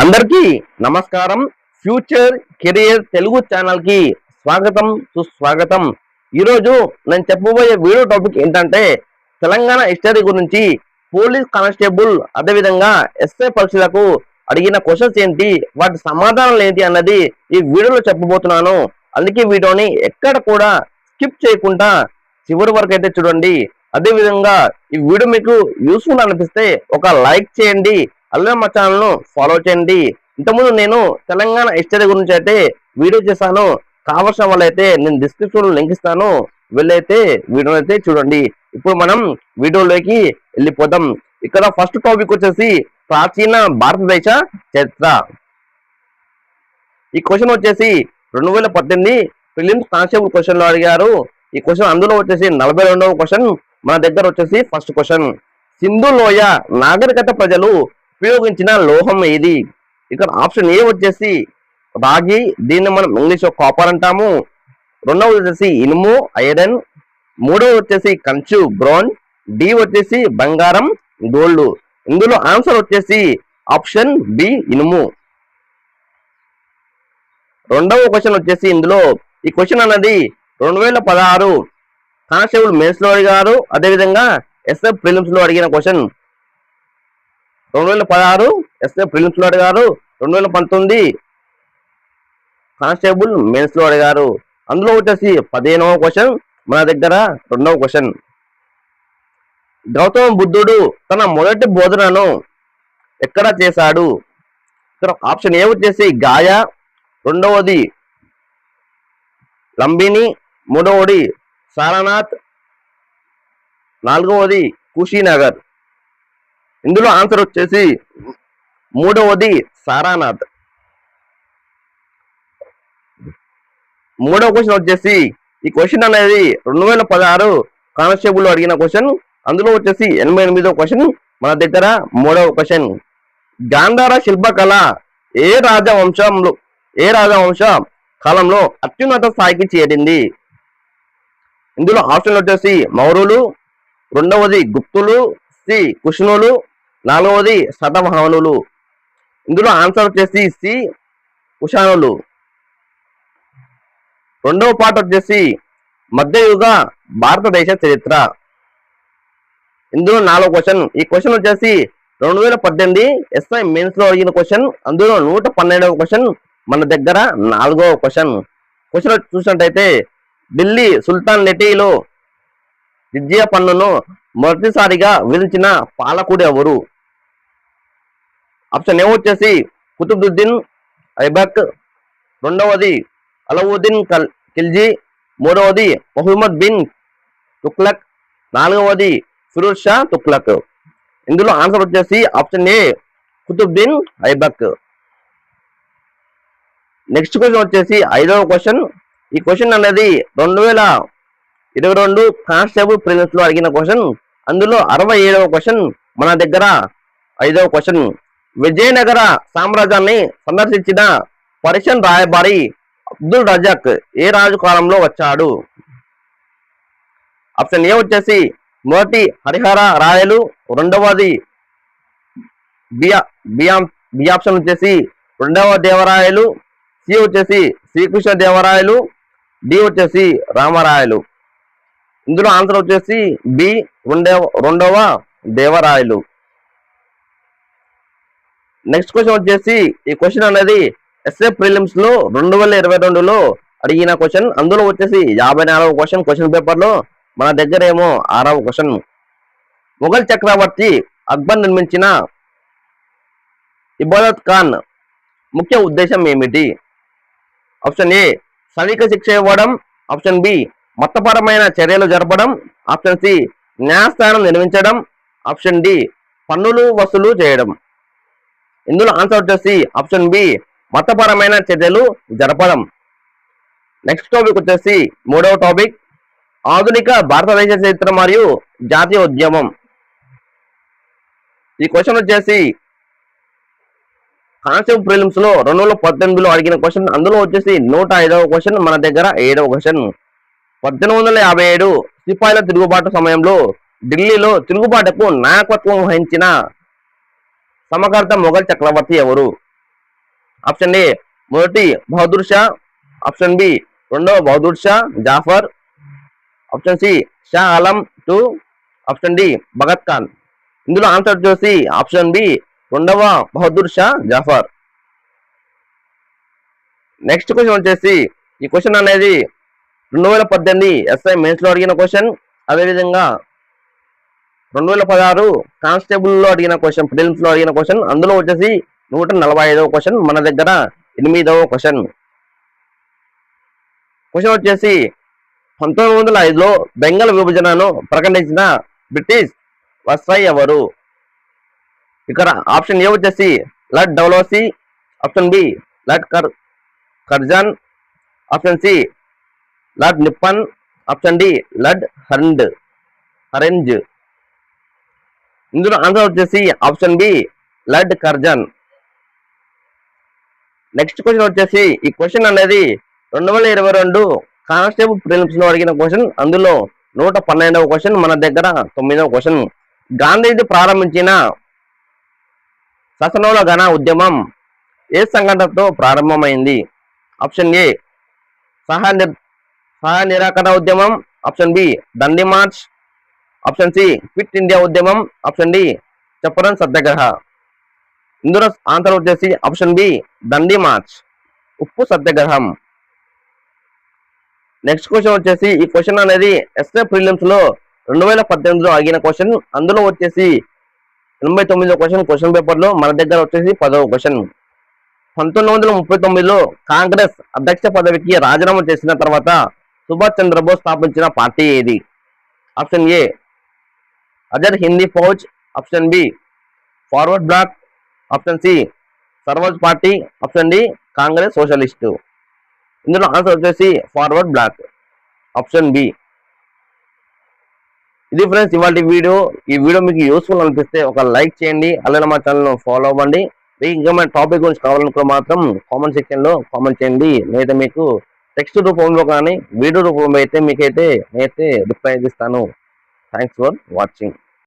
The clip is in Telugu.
అందరికీ నమస్కారం. ఫ్యూచర్ కెరియర్ తెలుగు ఛానల్ కి స్వాగతం, సుస్వాగతం. ఈరోజు నేను చెప్పబోయే వీడియో టాపిక్ ఏంటంటే తెలంగాణ హిస్టరీ గురించి, పోలీస్ కానిస్టేబుల్ అదేవిధంగా ఎస్ఐ పరీక్షలకు అడిగిన క్వశ్చన్స్ ఏంటి, వాటి సమాధానాలు ఏంటి అన్నది ఈ వీడియోలో చెప్పబోతున్నాను. అందుకే వీడియోని ఎక్కడ కూడా స్కిప్ చేయకుండా చివరి వరకు అయితే చూడండి. అదేవిధంగా ఈ వీడియో మీకు యూస్ఫుల్ అనిపిస్తే ఒక లైక్ చేయండి, అలాగే మా ఛానల్ ను ఫాలో చేయండి. ఇంతకుముందు నేను తెలంగాణ హిస్టరీ గురించి అయితే వీడియో చేశాను. కావాల్సిన వాళ్ళైతే నేను డిస్క్రిప్షన్ లో లింక్ ఇస్తాను, వెళ్ళైతే వీడియో అయితే చూడండి. ఇప్పుడు మనం వీడియోలోకి వెళ్ళిపోదాం. ఇక్కడ ఫస్ట్ టాపిక్ వచ్చేసి ప్రాచీన భారతదేశ చరిత్ర. ఈ క్వశ్చన్ వచ్చేసి 2018 ప్రిలిమ్స్ కానిస్టేబుల్ క్వశ్చన్ లో అడిగారు. ఈ క్వశ్చన్ అందులో వచ్చేసి 42వ క్వశ్చన్, మన దగ్గర వచ్చేసి ఫస్ట్ క్వశ్చన్. సింధు లోయ నాగరికత ప్రజలు ఉపయోగించిన లోహం ఏది? ఇక్కడ ఆప్షన్ ఏ వచ్చేసి రాగి, దీన్ని మనం ఇంగ్లీష్ లో కాపర్ అంటాము. రెండవది వచ్చేసి ఇనుము, ఐరన్. మూడవది వచ్చేసి కంచు, బ్రోంజ్. డి వచ్చేసి బంగారం, గోల్డ్. ఇందులో ఆన్సర్ వచ్చేసి ఆప్షన్ బి, ఇనుము. రెండవ క్వశ్చన్ వచ్చేసి ఇందులో ఈ క్వశ్చన్ అన్నది 2016 కానిస్టేబుల్ మెయిన్స్ లో అడిగారు, అదేవిధంగా ఎస్ఎఫ్ ప్రిలిమ్స్ లో అడిగిన క్వశ్చన్. 2016 ఎస్ఎఫ్ ప్రిలిమ్స్ లో అడిగారు, 2019 కానిస్టేబుల్ మెయిన్స్ లో అడిగారు. అందులో వచ్చేసి 15వ క్వశ్చన్, మన దగ్గర రెండవ క్వశ్చన్. గౌతమ బుద్ధుడు తన మొదటి బోధనను ఎక్కడ చేశాడు? ఇక్కడ ఆప్షన్ ఏ వచ్చేసి గాయ, రెండవది లంబిని, మూడవది సారనాథ్, నాలుగవది కుషినగర్. ఇందులో ఆన్సర్ వచ్చేసి మూడవది సారానాథ్. మూడవ క్వశ్చన్ వచ్చేసి ఈ క్వశ్చన్ అనేది 2016 కానిస్టేబుల్ లో అడిగిన క్వశ్చన్. అందులో వచ్చేసి 88వ క్వశ్చన్, మన దగ్గర మూడవ క్వశ్చన్. గాంధార శిల్పకళ ఏ రాజవంశ కాలంలో అత్యున్నత స్థాయికి చేరింది? ఇందులో ఆప్షన్ వచ్చేసి మౌర్యులు, రెండవది గుప్తులు, సి కుషునులు, నాలుగవది శతవాహనులు. ఇందులో ఆన్సర్ వచ్చేసి సి కుషానులు. రెండవ పార్ట్ వచ్చేసి మధ్యయుగ భారతదేశ చరిత్ర. ఇందులో 4వ క్వశ్చన్. ఈ క్వశ్చన్ వచ్చేసి 2018 ఎస్ఐ మెయిన్స్ లో అడిగిన క్వశ్చన్. అందులో 112వ క్వశ్చన్, మన దగ్గర 4వ క్వశ్చన్. క్వశ్చన్ చూసినట్టయితే ఢిల్లీ సుల్తాన్ నెటీలో జిజియా పన్నును మొదటిసారిగా విధించిన పాలకుడు ఎవరు? ఆప్షన్ ఏ వచ్చేసి కుతుబుద్దీన్ ఐబక్, రెండవది అలావుద్దీన్ ఖిల్జీ, మూడవది మొహమ్మద్ బిన్ తుగ్లక్, నాలుగవది ఫిరోజ్ షా తుగ్లక్. ఇందులో ఆన్సర్ వచ్చేసి option A Qutbuddin Aibak. Next question వచ్చేసి 5వ క్వశ్చన్. ఈ క్వశ్చన్ అనేది 2022 కానిస్టేబుల్ ప్రిలిమ్స్ లో అడిగిన క్వశ్చన్. అందులో 67వ క్వశ్చన్, మన దగ్గర 5వ క్వశ్చన్. విజయనగర సామ్రాజ్యాన్ని సందర్శించిన పర్షియన్ రాయబారి అబ్దుల్ రజాక్ ఏ రాజు కాలంలో వచ్చాడు? ఆప్షన్ ఏ వచ్చేసి మొదటి హరిహర రాయలు, రెండవది బి ఆప్షన్ వచ్చేసి రెండవ దేవరాయలు, సి వచ్చేసి శ్రీకృష్ణ దేవరాయలు, డి వచ్చేసి రామరాయలు. ఇందులో ఆన్సర్ వచ్చేసి బి రెండవ దేవరాయలు. నెక్స్ట్ క్వశ్చన్ వచ్చేసి ఈ క్వశ్చన్ అనేది ఎస్ఏ ప్రిలిమ్స్ లో 2022లో అడిగిన క్వశ్చన్. అందులో వచ్చేసి 54వ క్వశ్చన్ క్వశ్చన్ పేపర్ లో, మన దగ్గర ఏమో 6వ క్వశ్చన్. మొఘల్ చక్రవర్తి అక్బర్ నిర్మించిన ఇబాదత్ ఖాన్ ముఖ్య ఉద్దేశం ఏమిటి? ఆప్షన్ ఏ సైనిక శిక్ష ఇవ్వడం, ఆప్షన్ బి మతపరమైన చర్యలు జరపడం, ఆప్షన్ సి న్యాయస్థానం నిర్మించడం, ఆప్షన్ డి పన్నులు వసూలు చేయడం. ఇందులో ఆన్సర్ వచ్చేసి ఆప్షన్ బి మతపరమైన చర్యలు జరపడం. నెక్స్ట్ టాపిక్ వచ్చేసి 3వ టాపిక్, ఆధునిక భారతదేశ చరిత్ర మరియు జాతీయ ఉద్యమం. ఈ క్వశ్చన్ వచ్చేసి కానిస్టేబుల్ ప్రిలిమ్స్ లో 2018లో అడిగిన క్వశ్చన్. అందులో వచ్చేసి 105వ క్వశ్చన్, మన దగ్గర 7వ క్వశ్చన్. 1857 సిపాయిల తిరుగుబాటు సమయంలో ఢిల్లీలో తిరుగుబాటుకు నాయకత్వం వహించిన సమకర్త మొఘల్ చక్రవర్తి ఎవరు? ఆప్షన్ ఏ మొదటి బహదూర్ షా, ఆప్షన్ బి రెండవ Bahadur Shah Zafar, option C Shah Alam 2, option D Bhagat Khan. ఇందులో ఆన్సర్ వచ్చేసి ఆప్షన్ బి రెండవ బహదూర్ షా జాఫర్. నెక్స్ట్ క్వశ్చన్ వచ్చేసి ఈ క్వశ్చన్ అనేది 2018 ఎస్ఐ మెయిన్స్ లో అడిగిన క్వశ్చన్, అదేవిధంగా 2016 కానిస్టేబుల్ లో అడిగిన క్వశ్చన్, ప్రిలిమ్స్ లో అడిగిన క్వశ్చన్. అందులో వచ్చేసి 145వ క్వశ్చన్, మన దగ్గర 8వ క్వశ్చన్. క్వశ్చన్ వచ్చేసి 1905లో బెంగాల్ విభజనను ప్రకటించిన బ్రిటిష్ వైస్రాయ్ ఎవరు? ఇక్కడ ఆప్షన్ ఏ వచ్చేసి lord Dalhousie, option B lord Curzon, option C lord నిప్పన్, ఆప్షన్ డి లార్డ్ హరెంజ్. ఇందులో ఆన్సర్ వచ్చేసి option B lord Curzon. Next question వచ్చేసి ఈ క్వశ్చన్ అనేది 2022 కానిస్టేబుల్ ప్రిలిమ్స్ లో అడిగిన క్వశ్చన్. అందులో 112వ క్వశ్చన్, మన దగ్గర 9వ క్వశ్చన్. గాంధీజీ ప్రారంభించిన శాసనోల్లంఘన ఉద్యమం ఏ సంఘటనతో ప్రారంభమైంది? ఆప్షన్ ఏ సహాయ నిరాకరణ ఉద్యమం, option B Dandi march, option C quit India ఉద్యమం, ఆప్షన్ డి చంపారణ్ సత్యాగ్రహ. ఇందులో ఆన్సర్ వచ్చేసి ఆప్షన్ బి దండి మార్చ్, ఉప్పు సత్యాగ్రహం. నెక్స్ట్ క్వశ్చన్ వచ్చేసి ఈ క్వశ్చన్ అనేది ఎస్ఏ ప్రిలిమ్స్ లో 2018లో అడిగిన క్వశ్చన్. అందులో వచ్చేసి 89వ క్వశ్చన్ క్వశ్చన్ పేపర్ లో, మన దగ్గర వచ్చేసి 10వ క్వశ్చన్. 1939లో కాంగ్రెస్ అధ్యక్ష పదవికి రాజీనామా చేసిన తర్వాత సుభాష్ చంద్రబోస్ స్థాపించిన పార్టీ ఏది? Option A Azad Hind Fauj, option B Forward Bloc, option C Swaraj party, option D Congress socialist. ఇందులో ఆన్సర్ వచ్చేసి ఫార్వర్డ్ బ్లాక్, ఆప్షన్ బి. ఇది ఫ్రెండ్స్ ఇవాళ వీడియో. ఈ వీడియో మీకు యూస్ఫుల్ అనిపిస్తే ఒక లైక్ చేయండి, అలానే మా ఛానల్ ఫాలో అవ్వండి. మీకు ఇంకా మన టాపిక్ గురించి కావాలనుకో మాత్రం కామెంట్ సెక్షన్ లో కామెంట్ చేయండి. నేనైతే మీకు టెక్స్ట్ రూపంలో కానీ వీడియో రూపంలో అయితే నేనైతే రిప్లై ఇస్తాను. Thanks for watching.